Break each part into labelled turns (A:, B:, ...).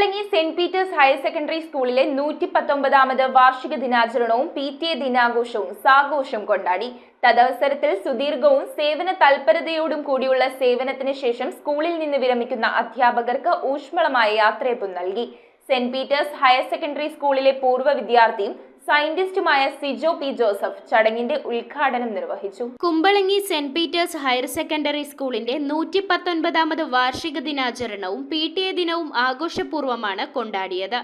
A: Kumbalangi Saint Peter's Higher Secondary സ്കൂളിലെ 119ാമത് വാർഷിക ദിനാചരണവും PTA ദിനാഘോഷവും സാഘോഷം കൊണ്ടാടി. തദവസരത്തിൽ സുദീർഘവും സേവന തൽപരതയോടും കൂടിയുള്ള സേവനത്തിന് ശേഷം സ്കൂളിൽ നിന്ന് വിരമിക്കുന്ന അധ്യാപകർക്ക് ഊഷ്മളമായ യാത്രയയപ്പ് നൽകി. സെന്റ് പീറ്റേഴ്സ് ഹയർ സെക്കൻഡറി സ്കൂളിലെ പൂർവ്വ വിദ്യാർത്ഥിയും സയന്റിസ്റ്റുമായ സിജോ പി ജോസഫ് ചടങ്ങിന്റെ ഉദ്ഘാടനം നിർവഹിച്ചു.
B: Kumbalangi Saint Peter's Higher Secondary സ്കൂളിന്റെ 119ാമത് വാർഷിക ദിനാചരണവും PTA ദിനവും ആഘോഷപൂർവ്വമാണ് കൊണ്ടാടിയത്.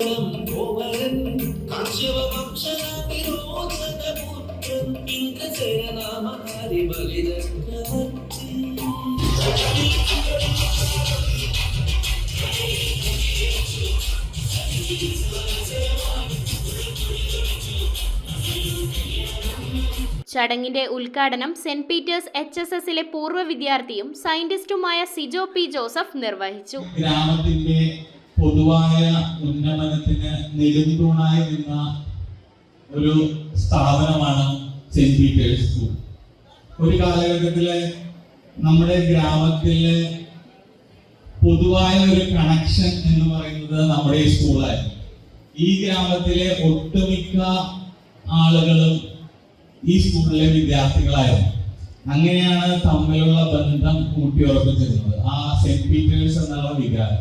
B: ചടങ്ങിന്റെ ഉദ്ഘാടനം സെന്റ് പീറ്റേഴ്സ് HSSലെ പൂർവ്വ വിദ്യാർത്ഥിയും സയന്റിസ്റ്റുമായ സിജോ പി ജോസഫ് നിർവഹിച്ചു.
C: ഗ്രാമത്തിന്റെ പൊതുവായ ഉന്നമനത്തിന് നെടുംതൂണായി നിന്ന ഒരു സ്ഥാപനമാണ് സെന്റ് പീറ്റേഴ്സ് സ്കൂൾ. ഒരു കാലഘട്ടത്തില് നമ്മുടെ ഗ്രാമത്തിലെ പൊതുവായ ഒരു കണക്ഷൻ എന്ന് പറയുന്നത് നമ്മുടെ സ്കൂളായിരുന്നു. ഈ ഗ്രാമത്തിലെ ഒട്ടുമിക്ക ആളുകളും ഈ സ്കൂളിലെ വിദ്യാർത്ഥികളായിരുന്നു. അങ്ങനെയാണ് തമ്മിലുള്ള ബന്ധം ഊട്ടിയുറപ്പിച്ചിരുന്നത് ആ സെന്റ് പീറ്റേഴ്സ് എന്നുള്ള വികാരം.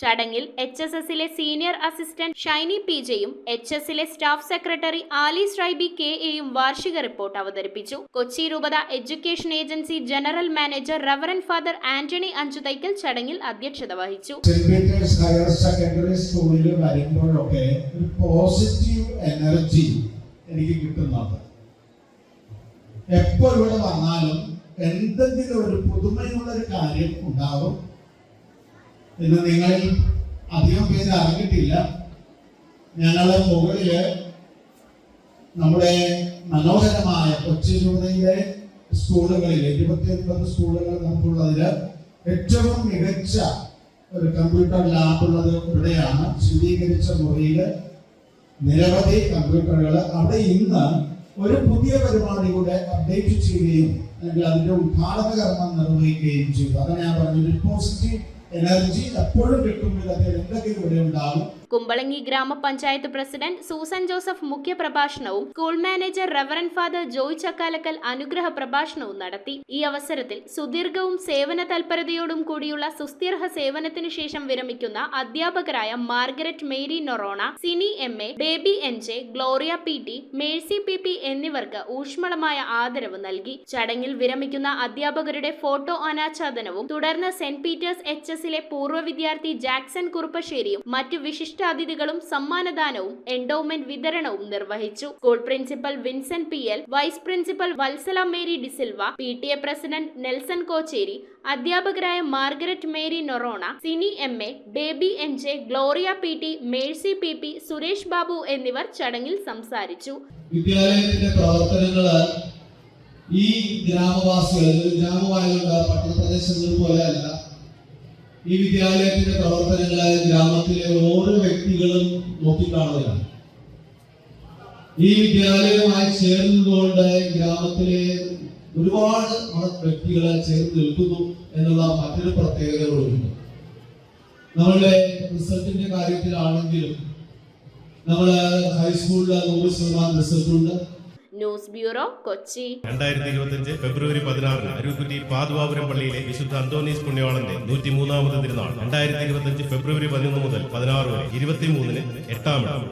B: ചടങ്ങിൽ HSSലെ സീനിയർ അസിസ്റ്റന്റ് ഷൈനി PJയും HSലെ സ്റ്റാഫ് സെക്രട്ടറി ആലീസ് റൈബി KAയും വാർഷിക റിപ്പോർട്ട് അവതരിപ്പിച്ചു. കൊച്ചി രൂപത education agency general manager reverend father Antony Anchuthaikkal ചടങ്ങിൽ അധ്യക്ഷത വഹിച്ചു.
D: സെന്റ് പീറ്റേഴ്സ് ഹയർ സെക്കൻഡറി സ്കൂളിൽ വരുമ്പോഴൊക്കെ ഒരു പോസിറ്റീവ് എനർജി എനിക്ക് കിട്ടുന്നുണ്ട്. എപ്പോൾ ഇവിടെ വന്നാലും എന്തെങ്കിലും ഒരു പുതുമയുള്ള ഒരു കാര്യം ഉണ്ടാവും. ഇന്ന് നിങ്ങളിൽ അധികം പേര് അറിഞ്ഞിട്ടില്ല, ഞങ്ങള് മുകളില് നമ്മുടെ മനോഹരമായ കൊച്ചി രൂപതയിലെ സ്കൂളുകളിൽ 29 സ്കൂളുകൾ നമുക്കുള്ളതില് ഏറ്റവും മികച്ച ഒരു കമ്പ്യൂട്ടർ ലാബ് ഉള്ളത് ഇവിടെയാണ്. ശുദ്ധീകരിച്ച മുറിയില് നിരവധി കമ്പ്യൂട്ടറുകൾ. അവിടെ ഇന്ന് ഒരു പുതിയ പരിപാടി കൂടെ അപ്ഡേറ്റ് ചെയ്യുകയും അല്ലെങ്കിൽ അതിന്റെ ഉദ്ഘാടന കർമ്മം നിർവഹിക്കുകയും ചെയ്തു. അതാണ് ഞാൻ പറഞ്ഞത്, പോസിറ്റീവ് എനർജി എപ്പോഴും കിട്ടുമ്പോൾ എന്തൊക്കെ ഇവിടെ ഉണ്ടാവും.
B: കുമ്പളങ്ങി ഗ്രാമപഞ്ചായത്ത് പ്രസിഡന്റ് സൂസൻ ജോസഫ് മുഖ്യപ്രഭാഷണവും school manager reverend father Joy Chakkalakkal അനുഗ്രഹ പ്രഭാഷണവും നടത്തി. ഈ അവസരത്തിൽ സുദീർഘവും സേവന തൽപരതയോടും കൂടിയുള്ള സുസ്ഥിര സേവനത്തിനു ശേഷം വിരമിക്കുന്ന അധ്യാപകരായ Margaret Mary Noronha, Sini MA, Baby NJ, Gloria PT, Mercy PP എന്നിവർക്ക് ഊഷ്മളമായ ആദരവ് നൽകി. ചടങ്ങിൽ വിരമിക്കുന്ന അധ്യാപകരുടെ ഫോട്ടോ അനാച്ഛാദനവും തുടർന്ന് സെന്റ് പീറ്റേഴ്സ് HSലെ പൂർവ്വ വിദ്യാർത്ഥി ജാക്സൺ കുറുപ്പശ്ശേരിയും മറ്റു വിശിഷ്ടാതിഥികളും സമ്മാനദാനവും എൻഡോമെന്റ് വിതരണവും നിർവഹിച്ചു. School principal Vincent PL, vice principal Vatsala Mary D'Silva, PTA president Nelson Kocheri, അധ്യാപകരായ Margaret Mary Noronha, Sini MA, Baby NJ, Gloria PT, Mercy PP, Suresh Babu എന്നിവർ ചടങ്ങിൽ സംസാരിച്ചു.
C: വിദ്യാലയത്തിന്റെ പ്രവർത്തനങ്ങള് ഈ ഗ്രാമവാസികളുടെ പട്ടണപ്രദേശങ്ങൾ പോലെയല്ല. ഈ വിദ്യാലയത്തിന്റെ പ്രവർത്തനങ്ങളെ ഗ്രാമത്തിലെ ഓരോ വ്യക്തികളും നോക്കിക്കാണുകയാണ്. ഈ വിദ്യാലയവുമായി ചേർന്നുകൊണ്ട് ഗ്രാമത്തിലെ ഒരുപാട് വ്യക്തികളെ ചേർന്ന് നിൽക്കുന്നു എന്നുള്ള മറ്റൊരു പ്രത്യേകതകളുണ്ട്. നമ്മളുടെ റിസൾട്ടിന്റെ കാര്യത്തിലാണെങ്കിലും നമ്മള് ഹൈസ്കൂളിലെ 100% റിസൾട്ട് ഉണ്ട്.
B: News bureau, Kochi.
E: 2025 ഫെബ്രുവരി 16 അരുക്കുറ്റി പാതുവാപുരം പള്ളിയിലെ വിശുദ്ധ അന്തോണീസ് പുണ്യവാളന്റെ 103ാമത് തിരുനാൾ 2025 ഫെബ്രുവരി 11 മുതൽ 16 വരെ 23-ന് 8-ാം ഇടം